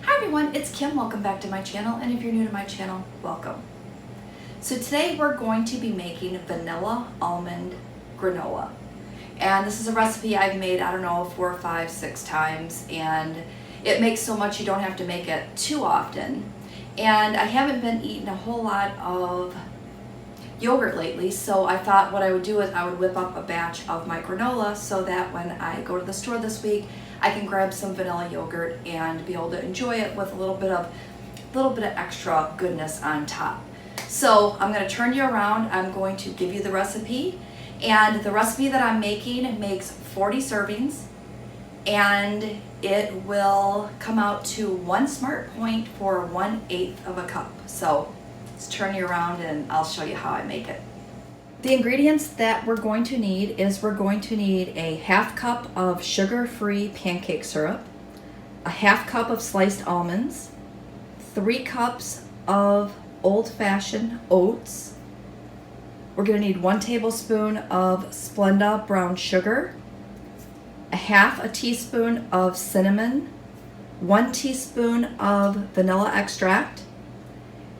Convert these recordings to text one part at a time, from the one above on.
Hi everyone, it's Kim. Welcome back to my channel, and if you're new to my channel, welcome. So today we're going to be making vanilla almond granola. And this is a recipe I've made, I don't know, 4, 5, 6 times, and it makes so much you don't have to make it too often. And I haven't been eating a whole lot of yogurt lately, so I thought what I would do is I would whip up a batch of my granola so that when I go to the store this week, I can grab some vanilla yogurt and be able to enjoy it with a little bit of extra goodness on top. So I'm going to turn you around. I'm going to give you the recipe, and the recipe that I'm making makes 40 servings, and it will come out to 1 SmartPoint for 1/8 of a cup. So let's turn you around and I'll show you how I make it. The ingredients that we're going to need is we're going to need a 1/2 cup of sugar-free pancake syrup, a 1/2 cup of sliced almonds, 3 cups of old-fashioned oats. We're going to need 1 tablespoon of Splenda brown sugar, a 1/2 teaspoon of cinnamon, 1 teaspoon of vanilla extract,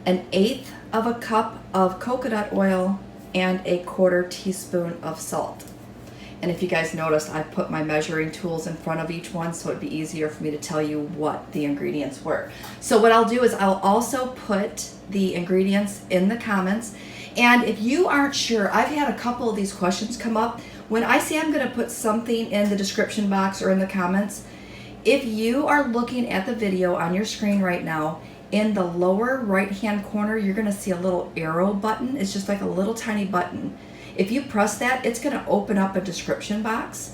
1/8 of a cup of coconut oil, and a 1/4 teaspoon of salt. And if you guys notice, I put my measuring tools in front of each one so it'd be easier for me to tell you what the ingredients were. So what I'll do is I'll also put the ingredients in the comments. And if you aren't sure, I've had a couple of these questions come up. When I say I'm going to put something in the description box or in the comments, if you are looking at the video on your screen right now, in the lower right hand corner, you're going to see a little arrow button. It's just like a little tiny button. If you press that, it's going to open up a description box,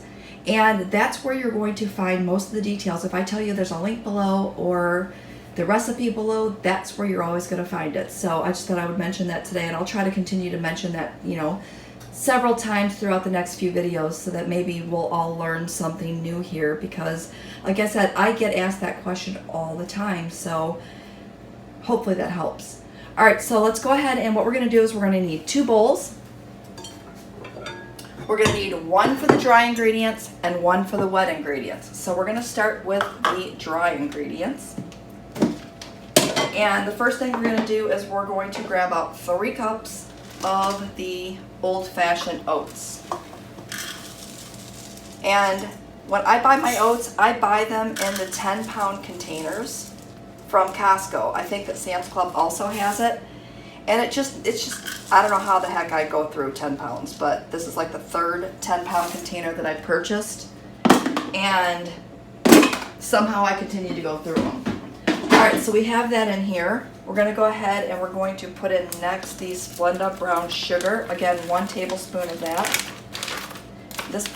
and that's where you're going to find most of the details. If I tell you there's a link below or the recipe below, that's where you're always going to find it. So I just thought I would mention that today, and I'll try to continue to mention that, several times throughout the next few videos so that maybe we'll all learn something new here, because like I said, I get asked that question all the time. So hopefully that helps. All right, so let's go ahead, and what we're going to do is we're going to need 2 bowls. We're going to need 1 for the dry ingredients and 1 for the wet ingredients. So we're going to start with the dry ingredients. And the first thing we're going to do is we're going to grab out 3 cups of the old-fashioned oats. And when I buy my oats, I buy them in the 10-pound containers from Costco. I think that Sam's Club also has it. And it's just, I don't know how the heck I go through 10 pounds, but this is like the 3rd 10-pound container that I purchased. And somehow I continue to go through them. All right, so we have that in here. We're going to go ahead and we're going to put in next the Splenda brown sugar. Again, 1 tablespoon of that. This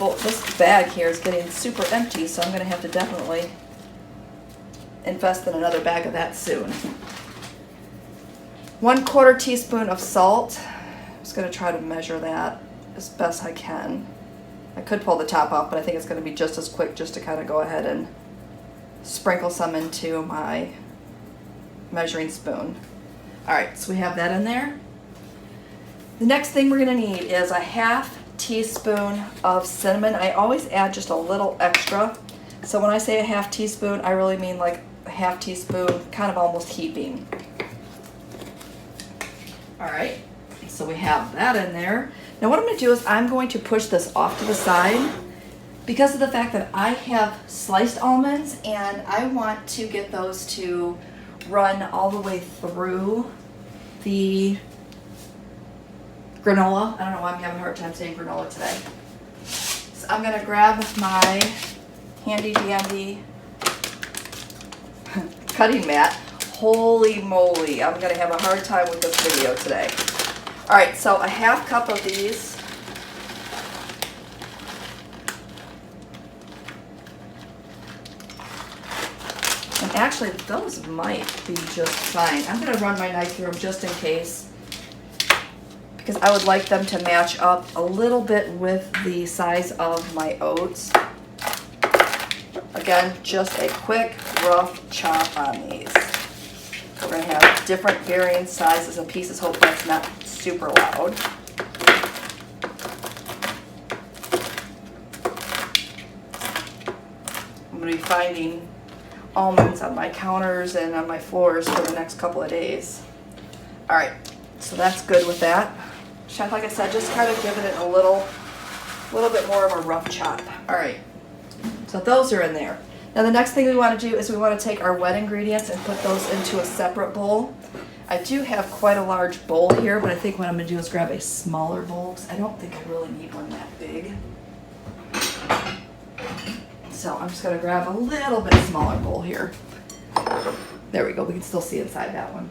bag here is getting super empty, so I'm going to have to definitely invest in another bag of that soon. 1/4 teaspoon of salt. I'm just going to try to measure that as best I can. I could pull the top off, but I think it's going to be just as quick just to kind of go ahead and sprinkle some into my measuring spoon. All right, so we have that in there. The next thing we're going to need is a 1/2 teaspoon of cinnamon. I always add just a little extra. So when I say a 1/2 teaspoon, I really mean like a 1/2 teaspoon, kind of almost heaping. All right, so we have that in there. Now what I'm going to do is I'm going to push this off to the side because of the fact that I have sliced almonds and I want to get those to run all the way through the granola. I don't know why I'm having a hard time saying granola today. So I'm going to grab my handy dandy cutting mat. Holy moly, I'm going to have a hard time with this video today. All right, so a 1/2 cup of these. And actually, those might be just fine. I'm going to run my knife through them just in case, because I would like them to match up a little bit with the size of my oats. Again, just a quick rough chop on these. We're going to have different varying sizes of pieces. Hopefully it's not super loud. I'm going to be finding almonds on my counters and on my floors for the next couple of days. All right, so that's good with that. Like I said, just kind of giving it a little bit more of a rough chop. All right, so those are in there. Now the next thing we want to do is we want to take our wet ingredients and put those into a separate bowl. I do have quite a large bowl here, but I think what I'm going to do is grab a smaller bowl because I don't think I really need one that big. So I'm just going to grab a little bit smaller bowl here. There we go. We can still see inside that one.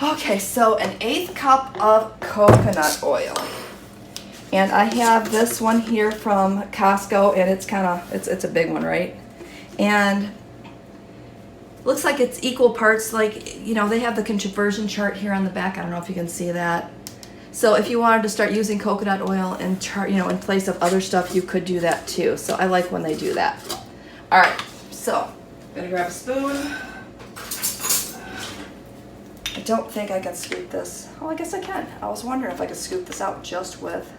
Okay, so an 1/8 cup of coconut oil. And I have this one here from Costco, and it's a big one, right? And looks like it's equal parts, like, you know, they have the conversion chart here on the back. I don't know if you can see that. So if you wanted to start using coconut oil in in place of other stuff, you could do that too. So I like when they do that. All right, so I'm gonna grab a spoon. I don't think I can scoop this. Oh, I guess I can. I was wondering if I could scoop this out just with.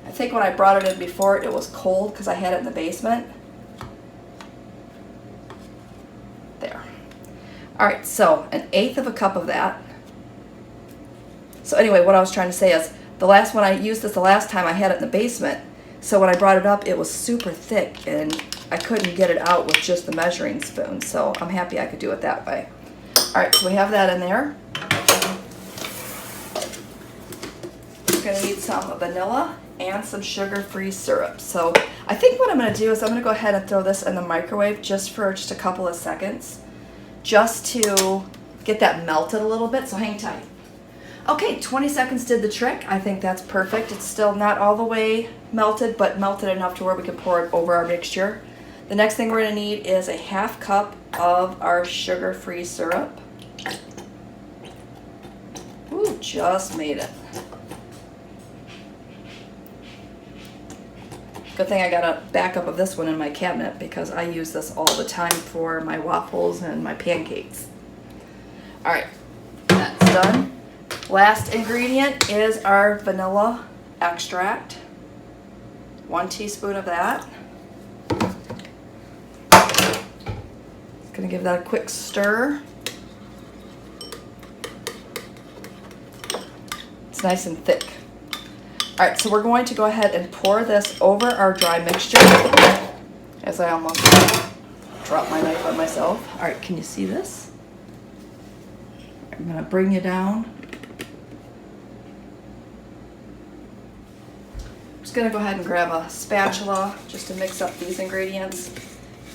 I think when I brought it in before, it was cold because I had it in the basement. There. All right, so an 1/8 of a cup of that. So anyway, what I was trying to say is the last one I used this the last time I had it in the basement. So when I brought it up, it was super thick and I couldn't get it out with just the measuring spoon. So I'm happy I could do it that way. All right, so we have that in there. We're gonna need some vanilla and some sugar-free syrup. So I think what I'm gonna do is I'm gonna go ahead and throw this in the microwave just for just a couple of seconds, just to get that melted a little bit, so hang tight. Okay, 20 seconds did the trick. I think that's perfect. It's still not all the way melted, but melted enough to where we can pour it over our mixture. The next thing we're gonna need is a 1/2 cup of our sugar-free syrup. Ooh, just made it. Good thing I got a backup of this one in my cabinet because I use this all the time for my waffles and my pancakes. All right, that's done. Last ingredient is our vanilla extract. 1 teaspoon of that. Gonna give that a quick stir. It's nice and thick. All right, so we're going to go ahead and pour this over our dry mixture. As I almost dropped my knife on myself. All right, can you see this? I'm gonna bring you down. I'm just gonna go ahead and grab a spatula just to mix up these ingredients,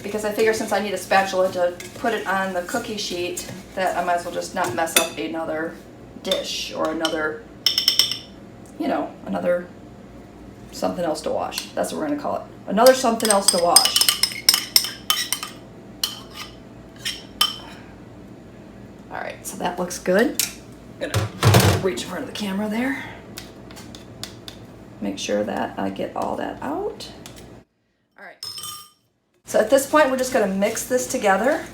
because I figure since I need a spatula to put it on the cookie sheet, that I might as well just not mess up another dish or another, another something else to wash. That's what we're gonna call it. Another something else to wash. All right, so that looks good. I'm gonna reach in front of the camera there. Make sure that I get all that out. All right. So at this point, we're just gonna mix this together.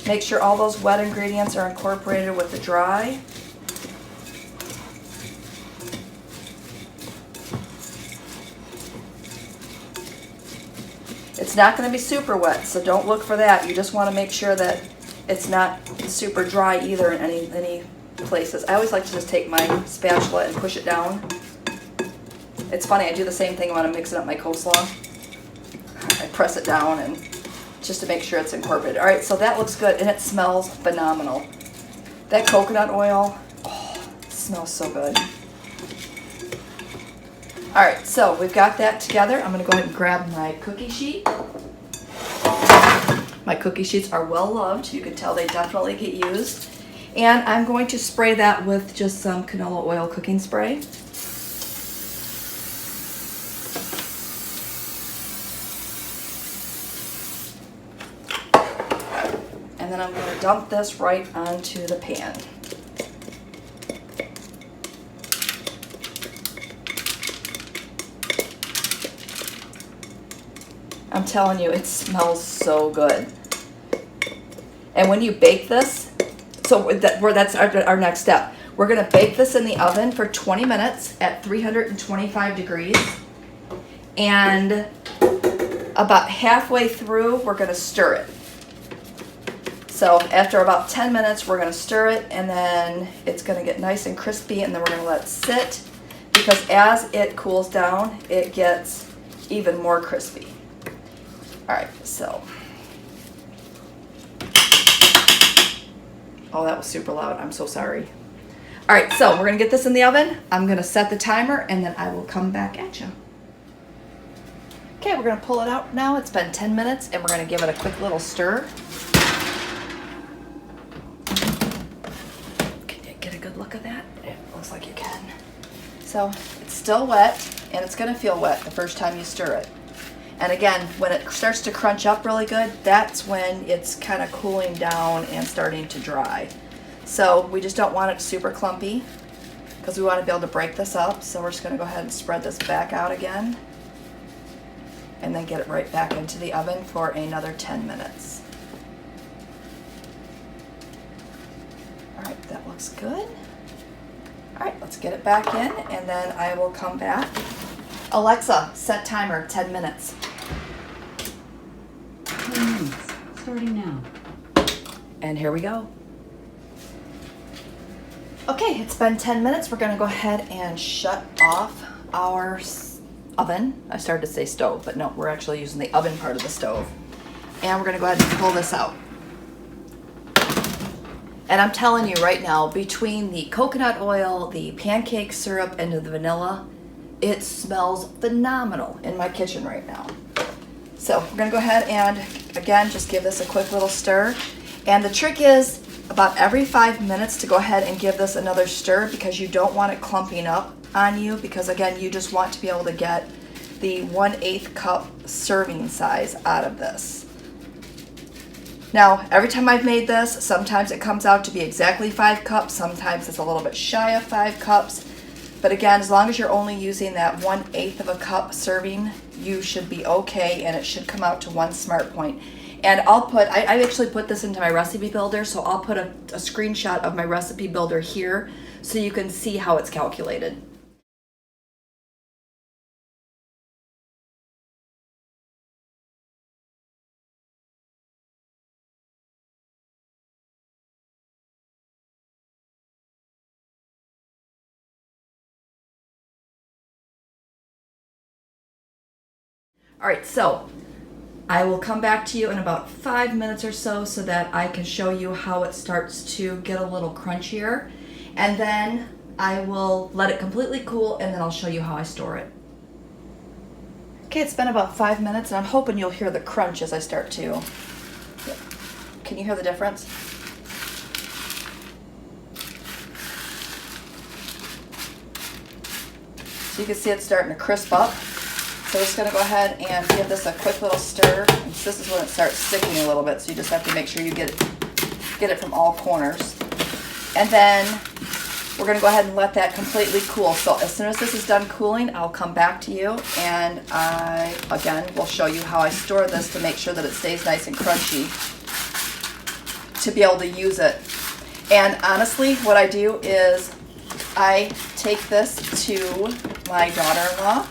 Make sure all those wet ingredients are incorporated with the dry. It's not gonna be super wet, so don't look for that. You just wanna make sure that it's not super dry either in any places. I always like to just take my spatula and push it down. It's funny, I do the same thing when I'm mixing up my coleslaw. I press it down and just to make sure it's incorporated. All right, so that looks good and it smells phenomenal. That coconut oil, oh, it smells so good. All right, so we've got that together. I'm gonna go ahead and grab my cookie sheet. My cookie sheets are well loved. You can tell they definitely get used. And I'm going to spray that with just some canola oil cooking spray. And then I'm going to dump this right onto the pan. I'm telling you, it smells so good. And when you bake this, so that's our next step. We're going to bake this in the oven for 20 minutes at 325 degrees. And about halfway through, we're gonna stir it. So after about 10 minutes, we're gonna stir it, and then it's gonna get nice and crispy, and then we're gonna let it sit, because as it cools down, it gets even more crispy. All right, so. Oh, that was super loud, I'm so sorry. All right, so we're gonna get this in the oven. I'm gonna set the timer, and then I will come back at you. Okay, we're gonna pull it out now. It's been 10 minutes, and we're gonna give it a quick little stir. Can you get a good look at that? It looks like you can. So it's still wet, and it's gonna feel wet the first time you stir it. And again, when it starts to crunch up really good, that's when it's kind of cooling down and starting to dry. So we just don't want it super clumpy, because we want to be able to break this up. So we're just gonna go ahead and spread this back out again, and then get it right back into the oven for another 10 minutes. All right, that looks good. All right, let's get it back in, and then I will come back. Alexa, set timer, 10 minutes. 10 minutes, starting now. And here we go. Okay, it's been 10 minutes. We're gonna go ahead and shut off our oven. I started to say stove, but no, we're actually using the oven part of the stove. And we're gonna go ahead and pull this out. And I'm telling you right now, between the coconut oil, the pancake syrup, and the vanilla, it smells phenomenal in my kitchen right now. So we're gonna go ahead and, again, just give this a quick little stir. And the trick is about every 5 minutes to go ahead and give this another stir, because you don't want it clumping up on you, because again, you just want to be able to get the 1/8 cup serving size out of this. Now, every time I've made this, sometimes it comes out to be exactly 5 cups, sometimes it's a little bit shy of 5 cups. But again, as long as you're only using that 1/8 of a cup serving, you should be okay, and it should come out to 1 SmartPoint. And I actually put this into my recipe builder, so I'll put a screenshot of my recipe builder here so you can see how it's calculated. All right, so I will come back to you in about 5 minutes or so that I can show you how it starts to get a little crunchier. And then I will let it completely cool, and then I'll show you how I store it. Okay, it's been about 5 minutes, and I'm hoping you'll hear the crunch as I start to. Can you hear the difference? So you can see it's starting to crisp up. So we're just gonna go ahead and give this a quick little stir. And this is when it starts sticking a little bit, so you just have to make sure you get it from all corners. And then we're gonna go ahead and let that completely cool. So as soon as this is done cooling, I'll come back to you, and I, again, will show you how I store this to make sure that it stays nice and crunchy to be able to use it. And honestly, what I do is I take this to my daughter-in-law,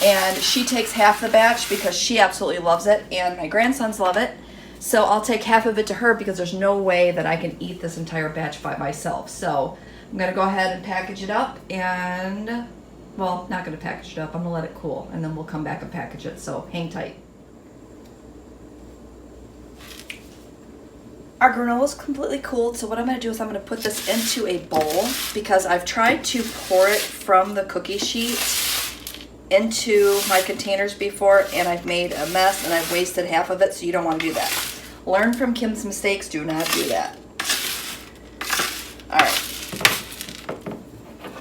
and she takes half the batch because she absolutely loves it, and my grandsons love it. So I'll take half of it to her, because there's no way that I can eat this entire batch by myself. So I'm gonna go ahead and package it up, and, well, not gonna package it up, I'm gonna let it cool, and then we'll come back and package it, so hang tight. Our granola's completely cooled, so what I'm gonna do is I'm gonna put this into a bowl, because I've tried to pour it from the cookie sheet into my containers before, and I've made a mess, and I've wasted half of it, so you don't want to do that. Learn from Kim's mistakes, do not do that. All right.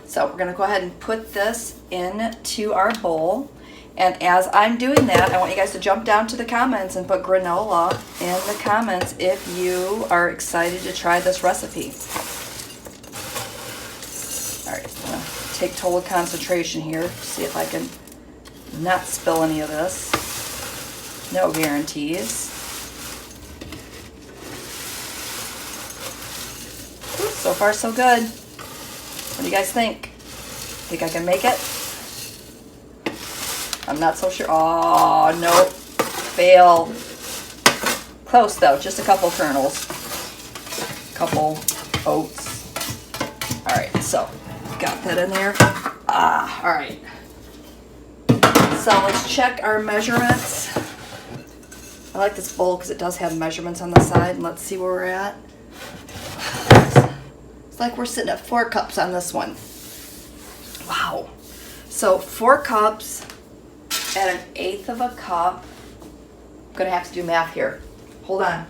So we're gonna go ahead and put this into our bowl, and as I'm doing that, I want you guys to jump down to the comments and put granola in the comments if you are excited to try this recipe. All right, I'm gonna take total concentration here, see if I can not spill any of this. No guarantees. So far, so good. What do you guys think? Think I can make it? I'm not so sure. Oh, nope. Fail. Close though, just a couple kernels. Couple oats. All right, so got that in there. All right. So let's check our measurements. I like this bowl because it does have measurements on the side. Let's see where we're at. It's like we're sitting at 4 cups on this one. Wow. So 4 cups at 1/8 of a cup. I'm gonna have to do math here. Hold on.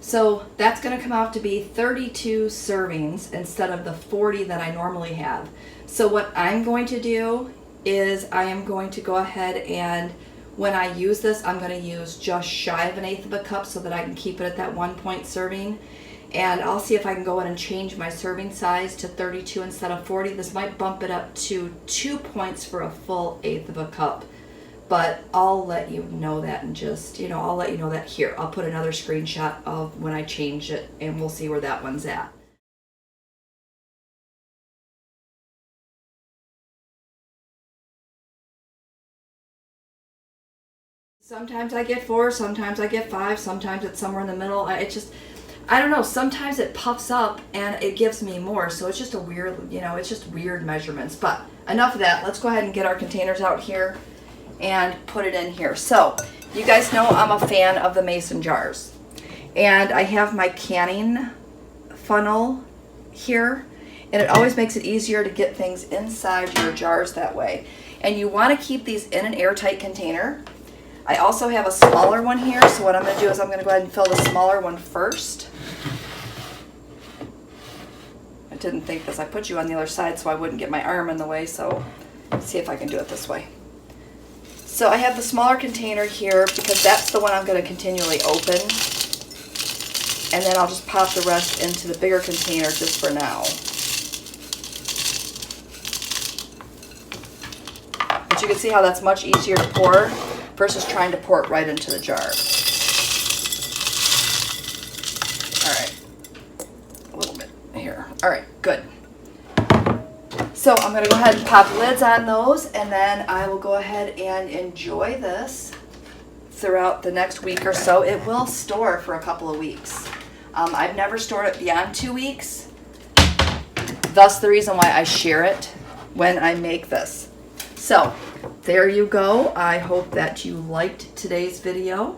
So that's gonna come out to be 32 servings instead of the 40 that I normally have. So what I'm going to do is I am going to go ahead and when I use this, I'm gonna use just shy of 1/8 of a cup so that I can keep it at that 1 point serving. And I'll see if I can go in and change my serving size to 32 instead of 40. This might bump it up to 2 points for a full 1/8 of a cup. But I'll let you know that and just, I'll let you know that here. I'll put another screenshot of when I change it and we'll see where that one's at. Sometimes I get 4, sometimes I get 5, sometimes it's somewhere in the middle. I don't know, sometimes it puffs up and it gives me more, so it's just a weird, it's just weird measurements. But enough of that, let's go ahead and get our containers out here and put it in here. So, you guys know I'm a fan of the mason jars. And I have my canning funnel here, and it always makes it easier to get things inside your jars that way. And you want to keep these in an airtight container. I also have a smaller one here, so what I'm going to do is I'm going to go ahead and fill the smaller one first. I didn't think this. I put you on the other side so I wouldn't get my arm in the way, so let's see if I can do it this way. So I have the smaller container here because that's the one I'm going to continually open. And then I'll just pop the rest into the bigger container just for now. But you can see how that's much easier to pour versus trying to pour it right into the jar. A little bit here. All right, good. So I'm going to go ahead and pop lids on those, and then I will go ahead and enjoy this throughout the next week or so. It will store for a couple of weeks. I've never stored it beyond 2 weeks. Thus the reason why I share it when I make this. So there you go. I hope that you liked today's video.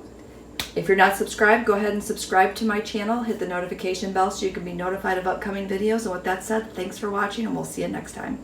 If you're not subscribed, go ahead and subscribe to my channel. Hit the notification bell so you can be notified of upcoming videos. And with that said, thanks for watching and we'll see you next time.